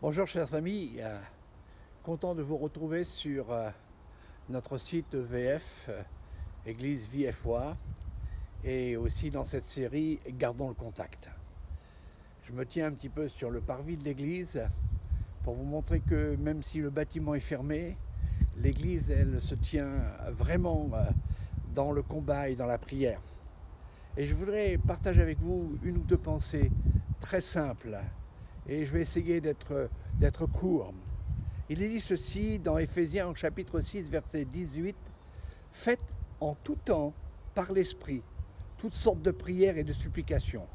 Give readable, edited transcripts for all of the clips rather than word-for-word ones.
Bonjour chers amis, content de vous retrouver sur notre site EVF, Église VFOA, et aussi dans cette série Gardons le contact. Je me tiens un petit peu sur le parvis de l'église pour vous montrer que même si le bâtiment est fermé, l'église elle se tient vraiment dans le combat et dans la prière. Et je voudrais partager avec vous une ou deux pensées très simples et je vais essayer d'être court. Il est dit ceci dans Éphésiens au chapitre 6, verset 18. Faites en tout temps, par l'Esprit, toutes sortes de prières et de supplications.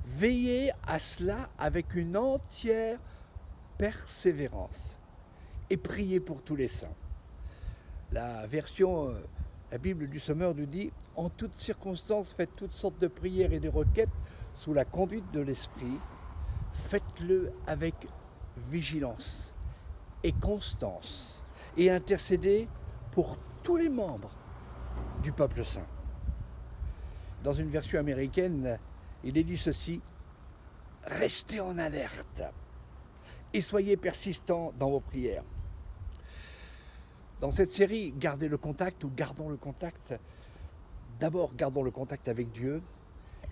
Veillez à cela avec une entière persévérance et priez pour tous les saints. La version, la Bible du Sommeur nous dit en toutes circonstances, faites toutes sortes de prières et de requêtes sous la conduite de l'Esprit. Faites-le avec vigilance et constance et intercédez pour tous les membres du peuple saint. Dans une version américaine, il est dit ceci, restez en alerte et soyez persistants dans vos prières. Dans cette série, gardez le contact ou gardons le contact, d'abord gardons le contact avec Dieu,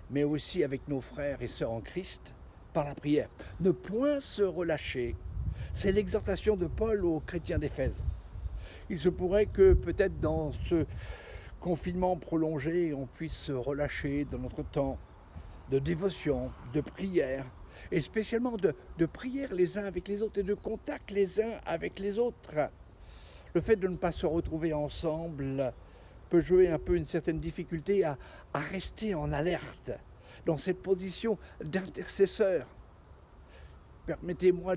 mais aussi avec nos frères et sœurs en Christ par la prière. Ne point se relâcher, c'est l'exhortation de Paul aux chrétiens d'Éphèse. Il se pourrait que peut-être dans ce confinement prolongé, on puisse se relâcher dans notre temps de dévotion, de prière, et spécialement de prière les uns avec les autres et de contact les uns avec les autres. Le fait de ne pas se retrouver ensemble peut jouer un peu une certaine difficulté à rester en alerte dans cette position d'intercesseur. Permettez-moi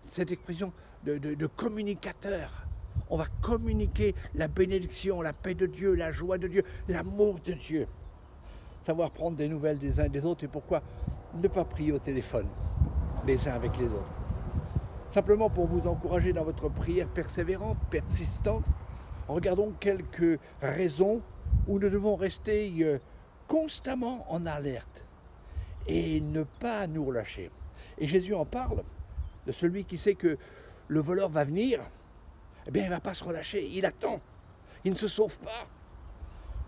cette expression de communicateur. On va communiquer la bénédiction, la paix de Dieu, la joie de Dieu, l'amour de Dieu. Savoir prendre des nouvelles des uns et des autres et pourquoi ne pas prier au téléphone les uns avec les autres. Simplement pour vous encourager dans votre prière persévérante, persistante, regardons quelques raisons où nous devons rester constamment en alerte et ne pas nous relâcher. Et Jésus en parle de celui qui sait que le voleur va venir, eh bien il ne va pas se relâcher, il attend, il ne se sauve pas.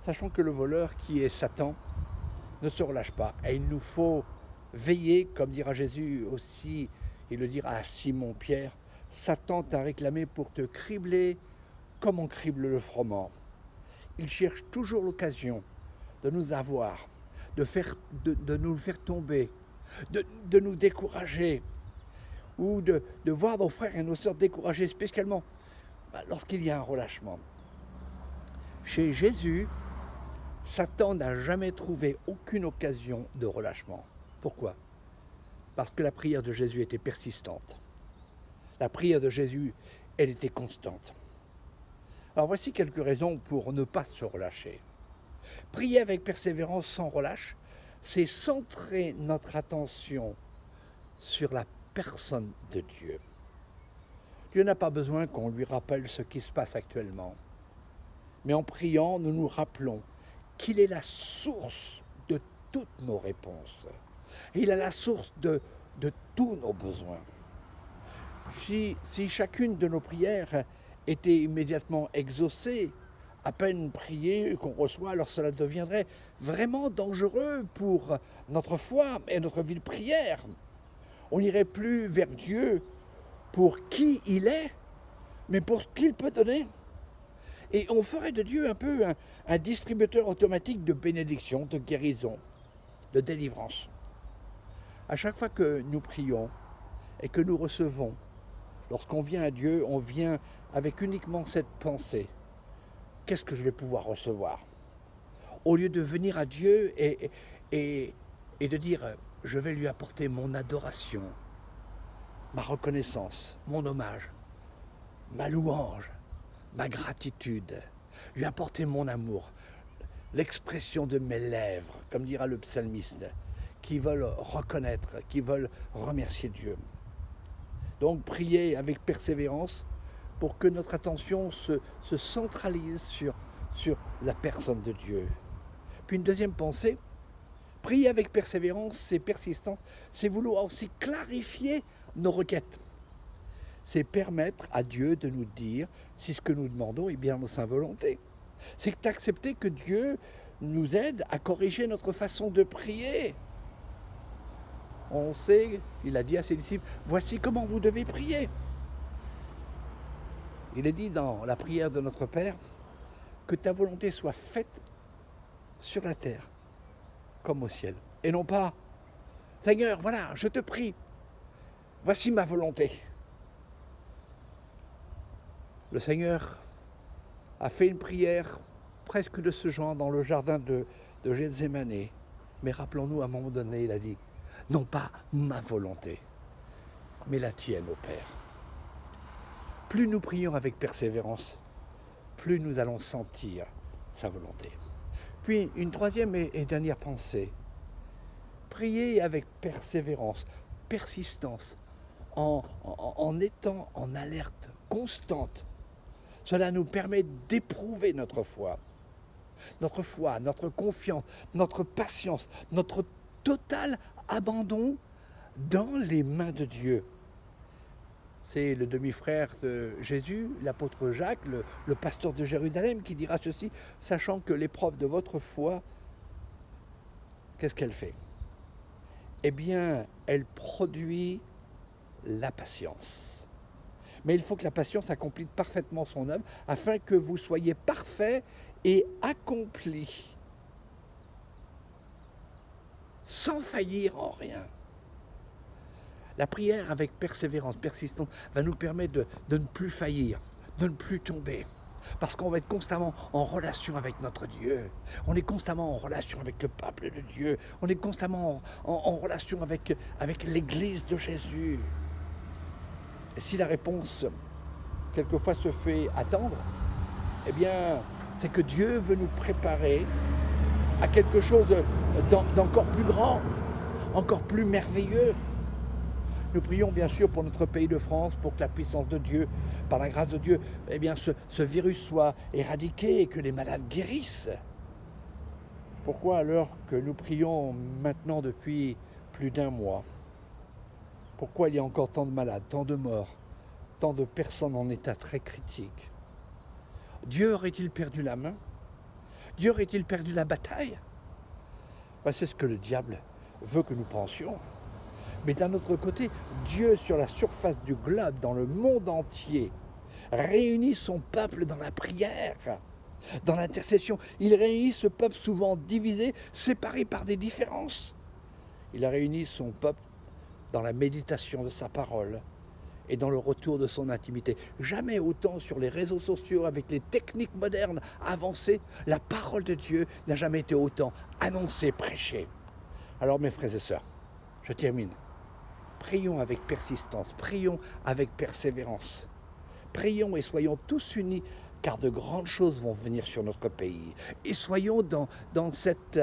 Sachant que le voleur qui est Satan ne se relâche pas. Et il nous faut veiller, comme dira Jésus aussi, il le dira à Simon-Pierre, Satan t'a réclamé pour te cribler comme on crible le froment. Il cherche toujours l'occasion de nous avoir, de nous faire tomber, de nous décourager, ou de voir nos frères et nos sœurs découragés, spécialement lorsqu'il y a un relâchement. Chez Jésus, Satan n'a jamais trouvé aucune occasion de relâchement. Pourquoi ? Parce que la prière de Jésus était persistante. La prière de Jésus, elle était constante. Alors voici quelques raisons pour ne pas se relâcher. Prier avec persévérance sans relâche, c'est centrer notre attention sur la personne de Dieu. Dieu n'a pas besoin qu'on lui rappelle ce qui se passe actuellement. Mais en priant, nous nous rappelons qu'il est la source de toutes nos réponses. Il est la source de tous nos besoins. Si chacune de nos prières était immédiatement exaucée, à peine priée qu'on reçoit, alors cela deviendrait vraiment dangereux pour notre foi et notre vie de prière. On n'irait plus vers Dieu pour qui il est, mais pour ce qu'il peut donner. Et on ferait de Dieu un peu un distributeur automatique de bénédiction, de guérison, de délivrance. À chaque fois que nous prions et que nous recevons, lorsqu'on vient à Dieu, on vient avec uniquement cette pensée. Qu'est-ce que je vais pouvoir recevoir ? Au lieu de venir à Dieu et de dire, je vais lui apporter mon adoration, ma reconnaissance, mon hommage, ma louange, ma gratitude, lui apporter mon amour, l'expression de mes lèvres, comme dira le psalmiste, qui veulent reconnaître, qui veulent remercier Dieu. Donc prier avec persévérance pour que notre attention se centralise sur la personne de Dieu. Puis une deuxième pensée, Prier avec persévérance, c'est persistance, c'est vouloir aussi clarifier nos requêtes. C'est permettre à Dieu de nous dire si ce que nous demandons est bien dans sa volonté. C'est accepter que Dieu nous aide à corriger notre façon de prier. On sait, il a dit à ses disciples, voici comment vous devez prier. Il est dit dans la prière de notre Père, que ta volonté soit faite sur la terre comme au ciel. Et non pas, Seigneur, voilà, je te prie, voici ma volonté. Le Seigneur a fait une prière presque de ce genre dans le jardin de Gethsémani. Mais rappelons-nous, à un moment donné, il a dit, non pas ma volonté, mais la tienne, ô Père. Plus nous prions avec persévérance, plus nous allons sentir sa volonté. Puis, une troisième et dernière pensée. Prier avec persévérance, persistance, en étant en alerte constante. Cela nous permet d'éprouver notre foi, notre confiance, notre patience, notre total abandon dans les mains de Dieu. C'est le demi-frère de Jésus, l'apôtre Jacques, le pasteur de Jérusalem, qui dira ceci, sachant que l'épreuve de votre foi, qu'est-ce qu'elle fait? Eh bien, elle produit la patience. Mais il faut que la patience accomplisse parfaitement son œuvre, afin que vous soyez parfaits et accomplis, sans faillir en rien. La prière avec persévérance, persistance, va nous permettre de ne plus faillir, de ne plus tomber. Parce qu'on va être constamment en relation avec notre Dieu. On est constamment en relation avec le peuple de Dieu. On est constamment en relation avec l'Église de Jésus. Et si la réponse, quelquefois, se fait attendre, eh bien, c'est que Dieu veut nous préparer à quelque chose d'encore plus grand, encore plus merveilleux. Nous prions bien sûr pour notre pays de France, pour que la puissance de Dieu, par la grâce de Dieu, eh bien, ce virus soit éradiqué et que les malades guérissent. Pourquoi alors que nous prions maintenant depuis plus d'1 mois? Pourquoi il y a encore tant de malades, tant de morts, tant de personnes en état très critique? Dieu aurait-il perdu la main? Dieu aurait-il perdu la bataille? C'est ce que le diable veut que nous pensions. Mais d'un autre côté, Dieu, sur la surface du globe, dans le monde entier, réunit son peuple dans la prière, dans l'intercession. Il réunit ce peuple souvent divisé, séparé par des différences. Il a réuni son peuple dans la méditation de sa parole et dans le retour de son intimité. Jamais autant sur les réseaux sociaux, avec les techniques modernes avancées, la parole de Dieu n'a jamais été autant annoncée, prêchée. Alors mes frères et sœurs, je termine. Prions avec persistance, prions avec persévérance. Prions et soyons tous unis, car de grandes choses vont venir sur notre pays. Et soyons dans cette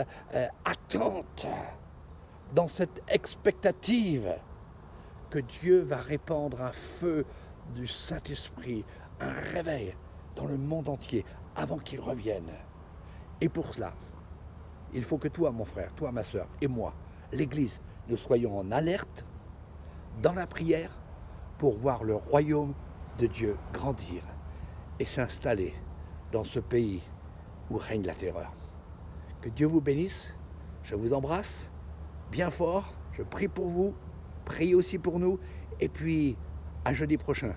attente, dans cette expectative, que Dieu va répandre un feu du Saint-Esprit, un réveil dans le monde entier, avant qu'il revienne. Et pour cela, il faut que toi, mon frère, toi, ma sœur, et moi, l'Église, nous soyons en alerte, dans la prière, pour voir le royaume de Dieu grandir et s'installer dans ce pays où règne la terreur. Que Dieu vous bénisse, je vous embrasse bien fort, je prie pour vous, priez aussi pour nous, et puis à jeudi prochain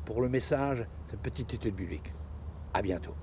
pour le message, cette petite étude biblique. À bientôt.